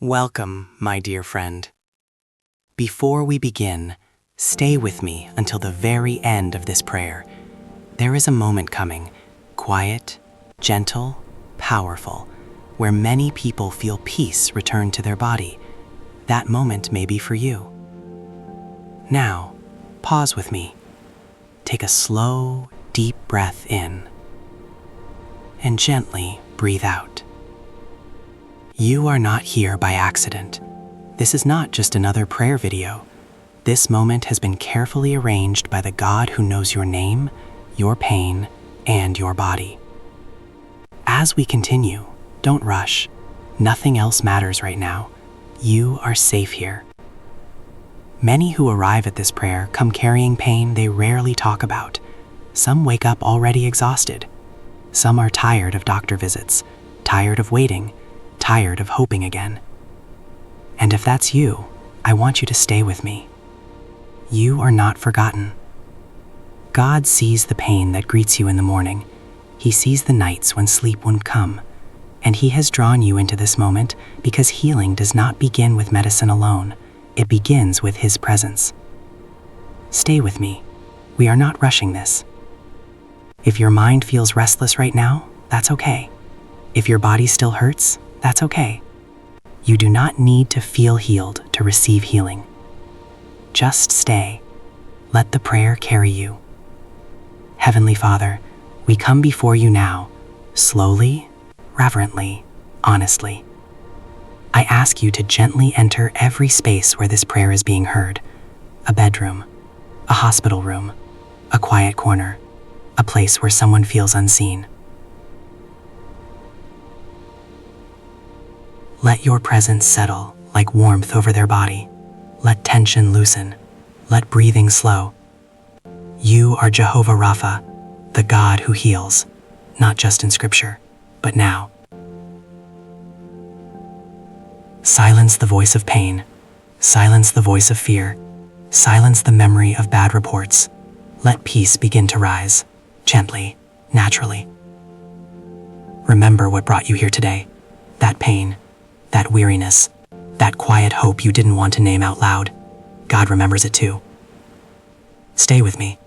Welcome, my dear friend. Before we begin, stay with me until the very end of this prayer. There is a moment coming, quiet, gentle, powerful, where many people feel peace return to their body. That moment may be for you. Now, pause with me. Take a slow, deep breath in, and gently breathe out. You are not here by accident. This is not just another prayer video. This moment has been carefully arranged by the God who knows your name, your pain, and your body. As we continue, don't rush. Nothing else matters right now. You are safe here. Many who arrive at this prayer come carrying pain they rarely talk about. Some wake up already exhausted. Some are tired of doctor visits, tired of waiting, tired of hoping again. And if that's you, I want you to stay with me. You are not forgotten. God sees the pain that greets you in the morning. He sees the nights when sleep won't come. And He has drawn you into this moment because healing does not begin with medicine alone. It begins with His presence. Stay with me. We are not rushing this. If your mind feels restless right now, that's okay. If your body still hurts, that's okay. You do not need to feel healed to receive healing. Just stay. Let the prayer carry you. Heavenly Father, we come before you now, slowly, reverently, honestly. I ask you to gently enter every space where this prayer is being heard. A bedroom, a hospital room, a quiet corner, a place where someone feels unseen. Let your presence settle like warmth over their body. Let tension loosen. Let breathing slow. You are Jehovah Rapha, the God who heals, not just in Scripture, but now. Silence the voice of pain. Silence the voice of fear. Silence the memory of bad reports. Let peace begin to rise, gently, naturally. Remember what brought you here today. That pain, that weariness, that quiet hope you didn't want to name out loud. God remembers it too. Stay with me.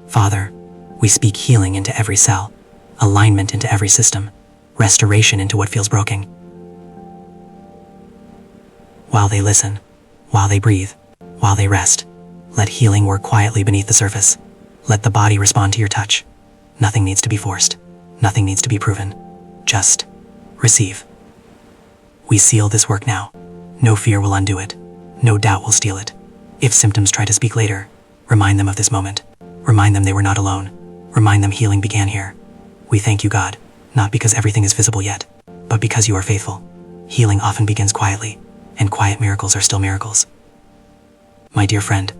Father, we speak healing into every cell, alignment into every system, restoration into what feels broken. While they listen, while they breathe, while they rest, let healing work quietly beneath the surface. Let the body respond to your touch. Nothing needs to be forced. Nothing needs to be proven. Just receive. We seal this work now. No fear will undo it. No doubt will steal it. If symptoms try to speak later, remind them of this moment. Remind them they were not alone. Remind them healing began here. We thank you, God, not because everything is visible yet, but because you are faithful. Healing often begins quietly, and quiet miracles are still miracles. My dear friend,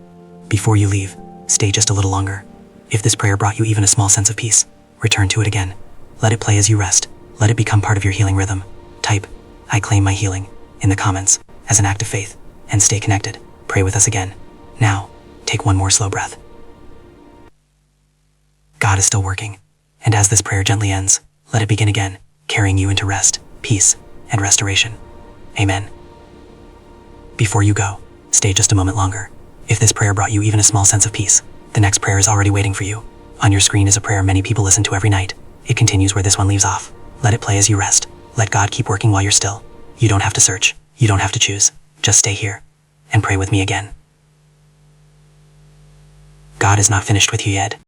before you leave, stay just a little longer. If this prayer brought you even a small sense of peace, return to it again. Let it play as you rest. Let it become part of your healing rhythm. Type, "I claim my healing," in the comments as an act of faith, and stay connected. Pray with us again. Now, take one more slow breath. God is still working, and as this prayer gently ends, let it begin again, carrying you into rest, peace, and restoration. Amen. Before you go, stay just a moment longer. If this prayer brought you even a small sense of peace, the next prayer is already waiting for you. On your screen is a prayer many people listen to every night. It continues where this one leaves off. Let it play as you rest. Let God keep working while you're still. You don't have to search. You don't have to choose. Just stay here and pray with me again. God is not finished with you yet.